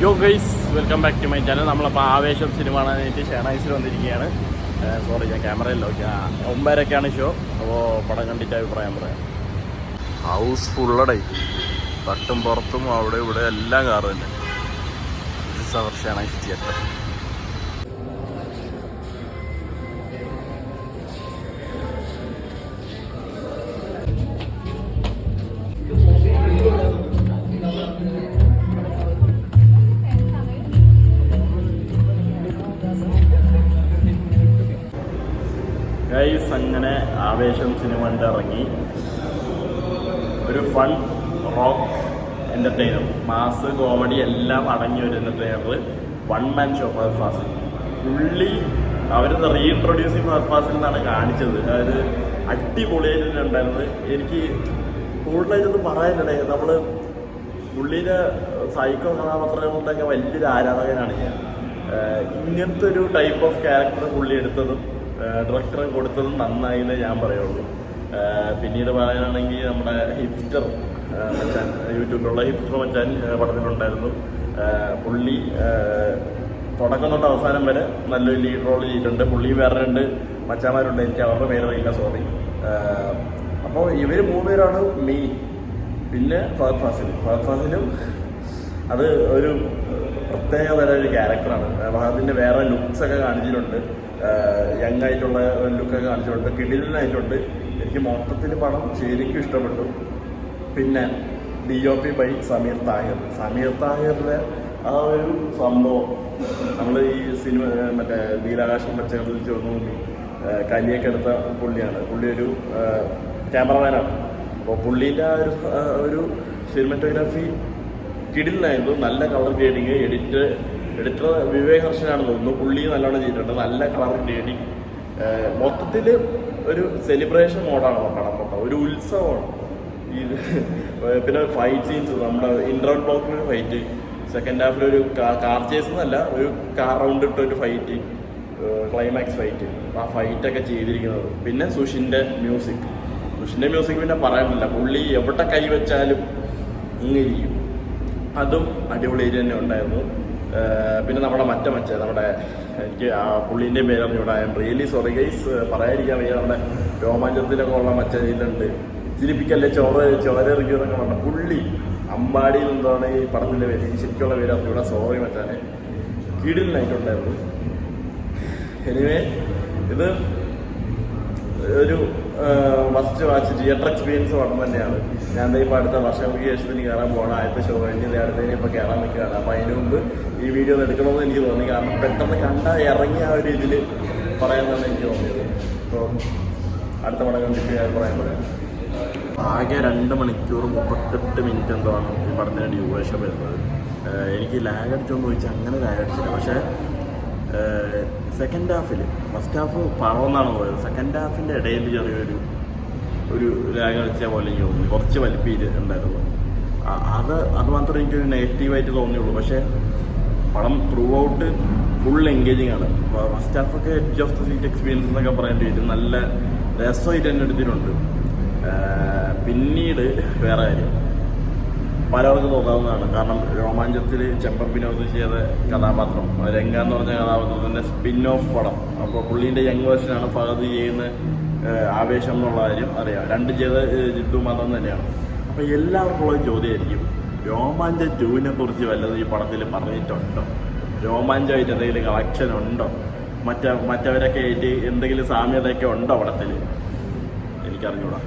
യോ guys, welcome back to my channel. നമ്മളപ്പോൾ Aavesham cinema കാണാനായിട്ട് ഷെണൈസിൽ വന്നിരിക്കുകയാണ്. സോറി, ഞാൻ ക്യാമറയല്ലോ. 9:30 ഷോ. അപ്പോൾ പടം കണ്ടിട്ട് അഭിപ്രായം പറയാം. ഹൗസ് ഫുള്ളടേ, തട്ടും പുറത്തും അവിടെ ഇവിടെ എല്ലാം കാറ് തന്നെ. This is our Shenoys theatre. Guys, അങ്ങനെ ആവേശം സിനിമ കണ്ട് ഇറങ്ങി. ഒരു fun rock entertainer, mass comedy എല്ലാം അടങ്ങിയ ഒരു entertainer. One man show Fahadh Faasil. പുള്ളി അവരത് റീഇൻട്രൊഡ്യൂസിങ് ഫഹദ് ഫാസിൽ നിന്നാണ് കാണിച്ചത്. അതായത് അടിപൊളിയായിട്ടുണ്ടായിരുന്നത്. എനിക്ക് കൂടുതലായിട്ടൊന്നും പറയാനില്ലേ. നമ്മൾ പുള്ളിയുടെ സൈക്കോ കഥാപാത്രങ്ങളുടെയൊക്കെ വലിയൊരു ആരാധകനാണ് ഞാൻ. ഇങ്ങനത്തെ ഒരു ടൈപ്പ് ഓഫ് ക്യാരക്ടർ പുള്ളി എടുത്തതും ഡയറക്ടർ കൊടുത്തതും നന്നായില്ലേ ഞാൻ പറയുള്ളൂ. പിന്നീട് പറയാനാണെങ്കിൽ നമ്മുടെ ഹിപ്സ്റ്റർ മച്ചാൻ, യൂട്യൂബിലുള്ള ഹിപ്സ്റ്റർ മച്ചാൻ പടത്തിലുണ്ടായിരുന്നു. പുള്ളി തുടക്കം തൊട്ട് അവസാനം വരെ നല്ലൊരു ലീഡ് റോൾ ചെയ്തിട്ടുണ്ട്. പുള്ളി വേറെ 2 മച്ചാന്മാരുണ്ട്, എനിക്ക് അവരുടെ പേരറിയില്ല, സോറി. അപ്പോൾ ഇവർ 3 പേരാണ് മെയിൻ. പിന്നെ ഫഹദ് ഫാസിലും അത് ഒരു പ്രത്യേക തരം ഒരു ക്യാരക്ടറാണ്. ഫഹദിൻ്റെ വേറെ ലുക്സൊക്കെ കാണിച്ചിട്ടുണ്ട്, യങ് ആയിട്ടുള്ള ലുക്കൊക്കെ കാണിച്ചിട്ടുണ്ട്, കിടിലനായിട്ടുണ്ട്. എനിക്ക് മൊത്തത്തിൽ പടം ശരിക്കും ഇഷ്ടപ്പെട്ടു. പിന്നെ DOP ബൈ സമീർ താഹിറിൻ്റെ ആ ഒരു സംഭവം, നമ്മൾ ഈ സിനിമ മറ്റേ നീലാകാശം പച്ചകളിൽ ചുവന്നുഭൂമി കലിയൊക്കെ എടുത്ത പുള്ളിയാണ്. പുള്ളി ഒരു ക്യാമറമാനാണ്. അപ്പോൾ പുള്ളീൻ്റെ ആ ഒരു സിനിമാറ്റോഗ്രാഫി കിടിലനായിരുന്നു. നല്ല കളർ ഗ്രേഡിങ്. എഡിറ്റർ വിവേക് ഹർഷനാണെന്ന് തോന്നുന്നു. പുള്ളി നല്ലോണം ചെയ്തിട്ടുണ്ട്. നല്ല കളർ ഗ്രേഡിങ്. മൊത്തത്തിൽ ഒരു സെലിബ്രേഷൻ മോഡാണ് പടം. ഒരു ഉത്സവമാണ് ഇത്. പിന്നെ ഫൈറ്റ് സീൻസ്, നമ്മുടെ ഇൻട്രോ ബ്ലോക്കിലൊരു ഫൈറ്റ്, സെക്കൻഡ് ഹാഫിലൊരു കാർ ചേസ് എന്നല്ല, ഒരു കാർ റൗണ്ട് ഇട്ടൊരു ഫൈറ്റ്, ക്ലൈമാക്സ് ഫൈറ്റ്. ആ ഫൈറ്റൊക്കെ ചെയ്തിരിക്കുന്നത്. പിന്നെ സുഷിൻ്റെ മ്യൂസിക് പിന്നെ പറയാനില്ല. പുള്ളി എവിടെ കൈവച്ചാലും ഇങ്ങിരിക്കും. അതും അടിപൊളിയായിട്ട് തന്നെ ഉണ്ടായിരുന്നു. പിന്നെ നമ്മുടെ നമ്മുടെ എനിക്ക് ആ പുള്ളീൻ്റെ പേരറിഞ്ഞൂടാ. I'm really sorry guys, പറയാതിരിക്കാൻ വയ്യ. നമ്മുടെ രോമാഞ്ചത്തിലൊക്കെ ഉള്ള ഇതിലുണ്ട്. ചിരിപ്പിക്കല്ലേ ചോരെറിക്കും എന്നൊക്കെ പറഞ്ഞ പുള്ളി. അമ്പാടിയിൽ എന്താണ് ഈ പടത്തിൻ്റെ പേര്, ശരിക്കുള്ള പേര് അറിഞ്ഞൂടാ, സോറി മച്ചാനെ. കിടിലനായിട്ടുണ്ടായിരുന്നു. എനിവേ, ഇത് ഒരു ഫസ്റ്റ് വാച്ച് തിയേറ്റർ എക്സ്പീരിയൻസ് പടം തന്നെയാണ്. ഞാൻ ഇപ്പോൾ അടുത്ത വർഷങ്ങൾക്ക് ശേഷത്തിന് കയറാൻ പോകണം. ആദ്യത്തെ ഷോ കഴിഞ്ഞ് അടുത്തതിന് ഇപ്പോൾ കയറാൻ നിൽക്കുകയാണ്. അപ്പോൾ അതിന് മുമ്പ് ഈ വീഡിയോ ഒന്ന് എടുക്കണമെന്ന് എനിക്ക് തോന്നി. കാരണം പെട്ടെന്ന് ഇറങ്ങിയ ആ ഒരു ഇതിൽ പറയാമെന്നാണ് എനിക്ക് തോന്നിയത്. അപ്പോൾ അടുത്ത പടം കണ്ടിട്ട് ഞാൻ പറയാൻ പറയാം. ആകെ 2 മണിക്കൂർ 38 മിനിറ്റ് എന്തോ ആണ് ഈ പടത്തിൻ്റെ ഡ്യൂറേഷൻ വരുന്നത്. എനിക്ക് ലാഗ് അടിച്ചോന്ന് ചോദിച്ചാൽ അങ്ങനെ ലാഗ് അടിച്ചില്ല. പക്ഷേ സെക്കൻഡ് ഹാഫിൽ, ഫസ്റ്റ് ഹാഫ് പറവെന്നാണ് പോയത്. സെക്കൻഡ് ഹാഫിൻ്റെ ഇടയിൽ ചെറിയൊരു ലാഗ് അടിച്ച പോലെ എനിക്ക് തോന്നി. കുറച്ച് വലിപ്പീര് ഉണ്ടായിരുന്നു. അത് മാത്രമേ എനിക്കൊരു നെഗറ്റീവായിട്ട് തോന്നിയുള്ളൂ. പക്ഷേ പടം ത്രൂ ഔട്ട് ഫുൾ എൻഗേജിങ് ആണ്. ഫസ്റ്റ് ഹാഫൊക്കെ edge of the seat experience എന്നൊക്കെ പറയേണ്ടി വരും. നല്ല രസമായിട്ട് തന്നെ എടുത്തിട്ടുണ്ട്. പിന്നീട് വേറെ കാര്യം പലർക്കും തോന്നാവുന്നതാണ്. കാരണം രോമാഞ്ചത്തിൽ ചെമ്പൻ വിനോദ് ചെയ്ത കഥാപാത്രം, രംഗ എന്ന് പറഞ്ഞ കഥാപാത്രത്തിൻ്റെ സ്പിൻ ഓഫ് പടം. അപ്പോൾ പുള്ളീൻ്റെ യങ് വേർഷനാണ് ഫഹദ് ചെയ്യുന്ന ആവേശം എന്നുള്ള കാര്യം അറിയാം. 2 ചെയ്ത ജിത്തു മതം തന്നെയാണ്. അപ്പോൾ എല്ലാവർക്കും ഉള്ള ചോദ്യമായിരിക്കും, രോമാഞ്ചം 2-നെ കുറിച്ച് വല്ലതും ഈ പടത്തിൽ പറഞ്ഞിട്ടുണ്ടോ? രോമാഞ്ചമായിട്ട് എന്തെങ്കിലും കളക്ഷൻ ഉണ്ടോ? മറ്റവരൊക്കെ ആയിട്ട് എന്തെങ്കിലും സാമ്യതയൊക്കെ ഉണ്ടോ പടത്തിൽ? എനിക്കറിഞ്ഞൂടാ.